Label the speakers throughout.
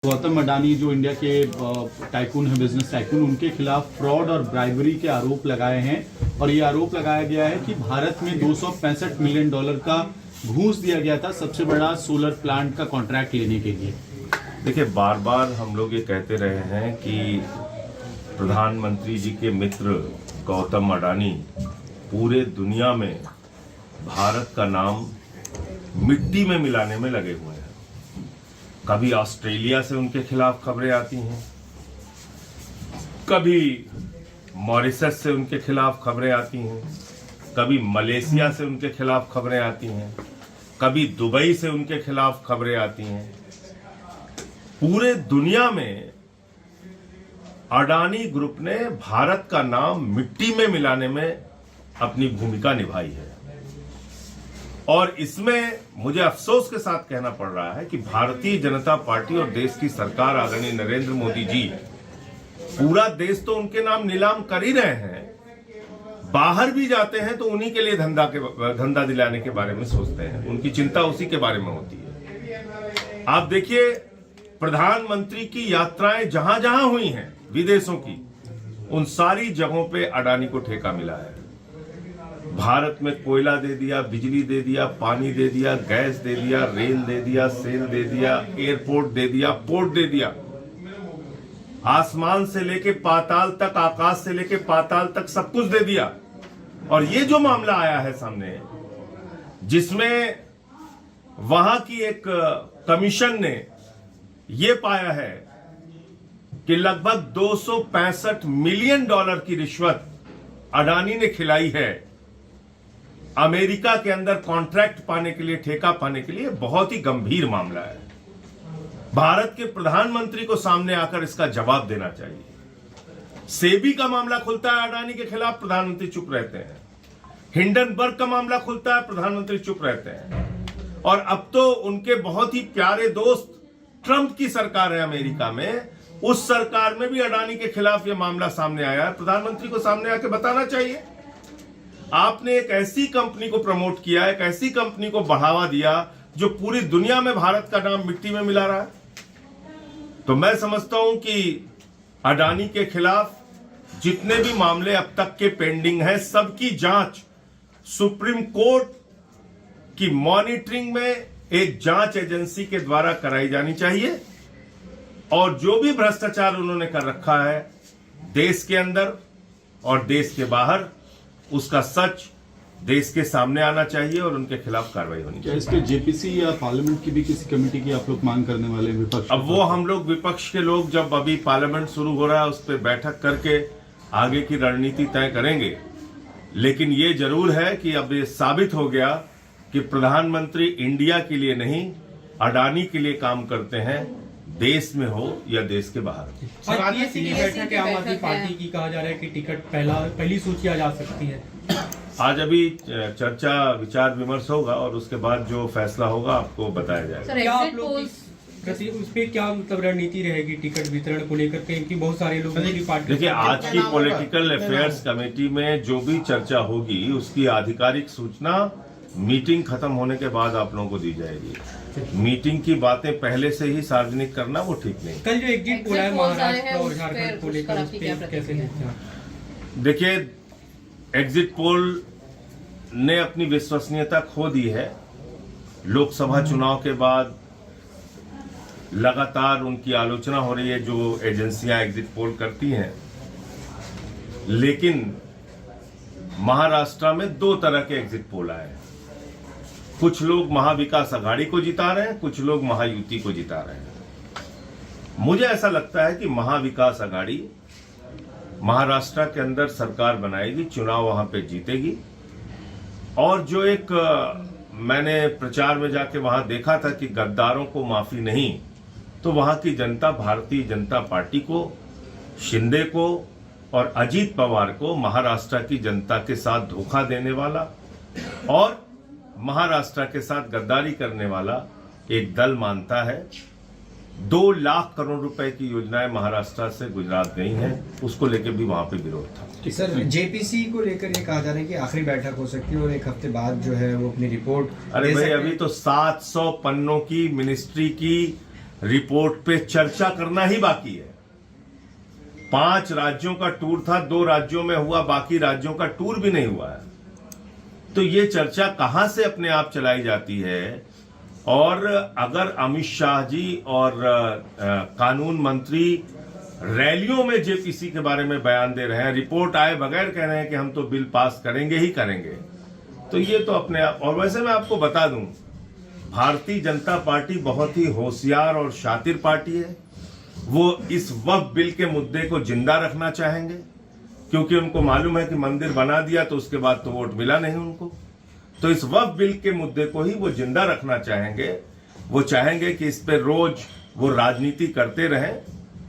Speaker 1: गौतम अडानी जो इंडिया के टाइकून है, बिजनेस टाइकून, उनके खिलाफ फ्रॉड और ब्राइबरी के आरोप लगाए हैं और ये आरोप लगाया गया है कि भारत में $265 मिलियन का घूस दिया गया था सबसे बड़ा सोलर प्लांट का कॉन्ट्रैक्ट लेने के लिए।
Speaker 2: देखिए, बार बार हम लोग ये कहते रहे हैं कि प्रधानमंत्री जी के मित्र गौतम अडानी पूरे दुनिया में भारत का नाम मिट्टी में मिलाने में लगे हुए हैं। कभी ऑस्ट्रेलिया से उनके खिलाफ खबरें आती हैं, कभी मॉरिशस से उनके खिलाफ खबरें आती हैं, कभी मलेशिया से उनके खिलाफ खबरें आती हैं, कभी दुबई से उनके खिलाफ खबरें आती हैं। पूरे दुनिया में अडानी ग्रुप ने भारत का नाम मिट्टी में मिलाने में अपनी भूमिका निभाई है और इसमें मुझे अफसोस के साथ कहना पड़ रहा है कि भारतीय जनता पार्टी और देश की सरकार आदरणीय नरेंद्र मोदी जी पूरा देश तो उनके नाम नीलाम कर ही रहे हैं, बाहर भी जाते हैं तो उन्हीं के लिए धंधा दिलाने के बारे में सोचते हैं, उनकी चिंता उसी के बारे में होती है। आप देखिए, प्रधानमंत्री की यात्राएं जहां जहां हुई हैं विदेशों की, उन सारी जगहों पे अडानी को ठेका मिला है। भारत में कोयला दे दिया, बिजली दे दिया, पानी दे दिया, गैस दे दिया, रेल दे दिया, सेल दे दिया, एयरपोर्ट दे दिया, पोर्ट दे दिया, आसमान से लेके पाताल तक, आकाश से लेके पाताल तक सब कुछ दे दिया। और ये जो मामला आया है सामने, जिसमें वहां की एक कमीशन ने ये पाया है कि लगभग $265 मिलियन की रिश्वत अडानी ने खिलाई है अमेरिका के अंदर कॉन्ट्रैक्ट पाने के लिए, ठेका पाने के लिए, बहुत ही गंभीर मामला है। भारत के प्रधानमंत्री को सामने आकर इसका जवाब देना चाहिए। सेबी का मामला खुलता है अडानी के खिलाफ, प्रधानमंत्री चुप रहते हैं। हिंडनबर्ग का मामला खुलता है, प्रधानमंत्री चुप रहते हैं। और अब तो उनके बहुत ही प्यारे दोस्त ट्रंप की सरकार है अमेरिका में, उस सरकार में भी अडानी के खिलाफ यह मामला सामने आया है। प्रधानमंत्री को सामने आके बताना चाहिए। आपने एक ऐसी कंपनी को प्रमोट किया, एक ऐसी कंपनी को बढ़ावा दिया जो पूरी दुनिया में भारत का नाम मिट्टी में मिला रहा है। तो मैं समझता हूं कि अडानी के खिलाफ जितने भी मामले अब तक के पेंडिंग हैं, सबकी जांच सुप्रीम कोर्ट की मॉनिटरिंग में एक जांच एजेंसी के द्वारा कराई जानी चाहिए। और जो भी भ्रष्टाचार उन्होंने कर रखा है देश के अंदर और देश के बाहर, उसका सच देश के सामने आना चाहिए और उनके खिलाफ कार्रवाई होनी चाहिए।
Speaker 1: क्या इसके जेपीसी या पार्लियामेंट की भी किसी कमेटी की आप लोग मांग करने वाले हैं विपक्ष?
Speaker 2: अब वो हम लोग विपक्ष के लोग जब अभी पार्लियामेंट शुरू हो रहा है उस पर बैठक करके आगे की रणनीति तय करेंगे। लेकिन ये जरूर है कि अब ये साबित हो गया कि प्रधानमंत्री इंडिया के लिए नहीं, अडानी के लिए काम करते हैं, देश में हो या देश के बाहर।
Speaker 3: बैठक है आम आदमी पार्टी की, कहा जा रहा है कि टिकट पहली सूची आ जा सकती है।
Speaker 2: आज अभी चर्चा विचार विमर्श होगा और उसके बाद जो फैसला होगा आपको बताया जाएगा।
Speaker 3: क्या आप लोग उस पर क्या मतलब रणनीति रहेगी टिकट वितरण को लेकर के? क्योंकि बहुत सारे लोग पार्टी,
Speaker 2: देखिए, आज की पॉलिटिकल अफेयर्स कमेटी में जो भी चर्चा होगी उसकी आधिकारिक सूचना मीटिंग खत्म होने के बाद आप लोगों को दी जाएगी। मीटिंग की बातें पहले से ही सार्वजनिक करना वो ठीक नहीं।
Speaker 3: कल जो एग्जिट पोल है महाराष्ट्र और झारखंड को लेकर, उस पर कैसे देखते हैं?
Speaker 2: देखिए, एग्जिट पोल ने अपनी विश्वसनीयता खो दी है। लोकसभा चुनाव के बाद लगातार उनकी आलोचना हो रही है जो एजेंसियां एग्जिट पोल करती हैं। लेकिन महाराष्ट्र में दो तरह के एग्जिट पोल आए हैं। कुछ लोग महाविकास आघाड़ी को जिता रहे हैं, कुछ लोग महायुति को जिता रहे हैं। मुझे ऐसा लगता है कि महाविकास आघाड़ी महाराष्ट्र के अंदर सरकार बनाएगी, चुनाव वहां पे जीतेगी। और जो एक मैंने प्रचार में जाके वहां देखा था कि गद्दारों को माफी नहीं, तो वहां की जनता भारतीय जनता पार्टी को, शिंदे को और अजीत पवार को महाराष्ट्र की जनता के साथ धोखा देने वाला और महाराष्ट्र के साथ गद्दारी करने वाला एक दल मानता है। 2 लाख करोड़ रुपए की योजनाएं महाराष्ट्र से गुजरात गई हैं, उसको लेकर भी वहां पे विरोध था।
Speaker 4: सर, जेपीसी को लेकर ये कहा जा रहा है कि आखिरी बैठक हो सकती है और 1 हफ्ते बाद जो है वो अपनी रिपोर्ट।
Speaker 2: अरे भाई, अभी तो 700 पन्नों की मिनिस्ट्री की रिपोर्ट पे चर्चा करना ही बाकी है। 5 राज्यों का टूर था, 2 राज्यों में हुआ, बाकी राज्यों का टूर भी नहीं हुआ है। तो ये चर्चा कहां से अपने आप चलाई जाती है? और अगर अमित शाह जी और कानून मंत्री रैलियों में जेपीसी के बारे में बयान दे रहे हैं, रिपोर्ट आए बगैर कह रहे हैं कि हम तो बिल पास करेंगे ही करेंगे, तो ये तो अपने आप। और वैसे मैं आपको बता दूं, भारतीय जनता पार्टी बहुत ही होशियार और शातिर पार्टी है। वो इस वक्फ बिल के मुद्दे को जिंदा रखना चाहेंगे, क्योंकि उनको मालूम है कि मंदिर बना दिया तो उसके बाद तो वोट मिला नहीं उनको। तो इस वक्फ बिल के मुद्दे को ही वो जिंदा रखना चाहेंगे। वो चाहेंगे कि इस पे रोज वो राजनीति करते रहें,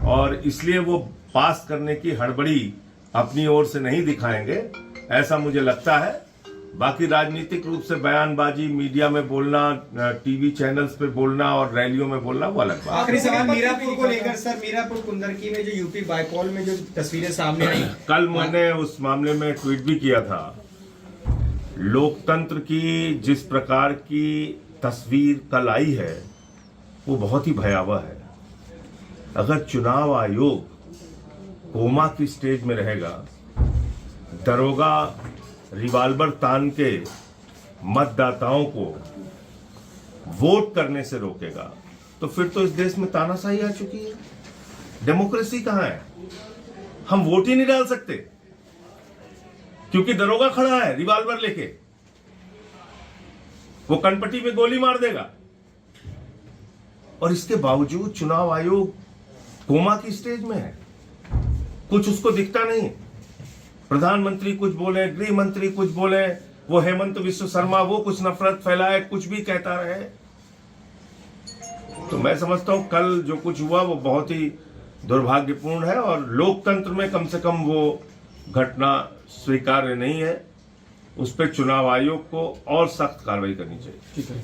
Speaker 2: और इसलिए वो पास करने की हड़बड़ी अपनी ओर से नहीं दिखाएंगे, ऐसा मुझे लगता है। बाकी राजनीतिक रूप से बयानबाजी, मीडिया में बोलना, टीवी चैनल्स पे बोलना और रैलियों में बोलना, वो अलग बात है।
Speaker 4: आखिरी सवाल मीरापुर को लेकर सर, मीरापुर कुंदरकी में जो यूपी बाइपॉल में जो तस्वीरें सामने आई,
Speaker 2: कल मैंने उस मामले में ट्वीट भी किया था। लोकतंत्र की जिस प्रकार की तस्वीर कल आई है वो बहुत ही भयावह है। अगर चुनाव आयोग कोमा की स्टेज में रहेगा, दरोगा रिवाल्वर तान के मतदाताओं को वोट करने से रोकेगा, तो फिर तो इस देश में तानाशाही आ चुकी है। डेमोक्रेसी कहां है? हम वोट ही नहीं डाल सकते क्योंकि दरोगा खड़ा है रिवाल्वर लेके, वो कनपट्टी में गोली मार देगा। और इसके बावजूद चुनाव आयोग कोमा की स्टेज में है, कुछ उसको दिखता नहीं। प्रधानमंत्री कुछ बोले, गृह मंत्री कुछ बोले, वो हेमंत विश्व शर्मा वो कुछ नफरत फैलाए, कुछ भी कहता रहे। तो मैं समझता हूं कल जो कुछ हुआ वो बहुत ही दुर्भाग्यपूर्ण है, और लोकतंत्र में कम से कम वो घटना स्वीकार्य नहीं है। उस पर चुनाव आयोग को और सख्त कार्रवाई करनी चाहिए।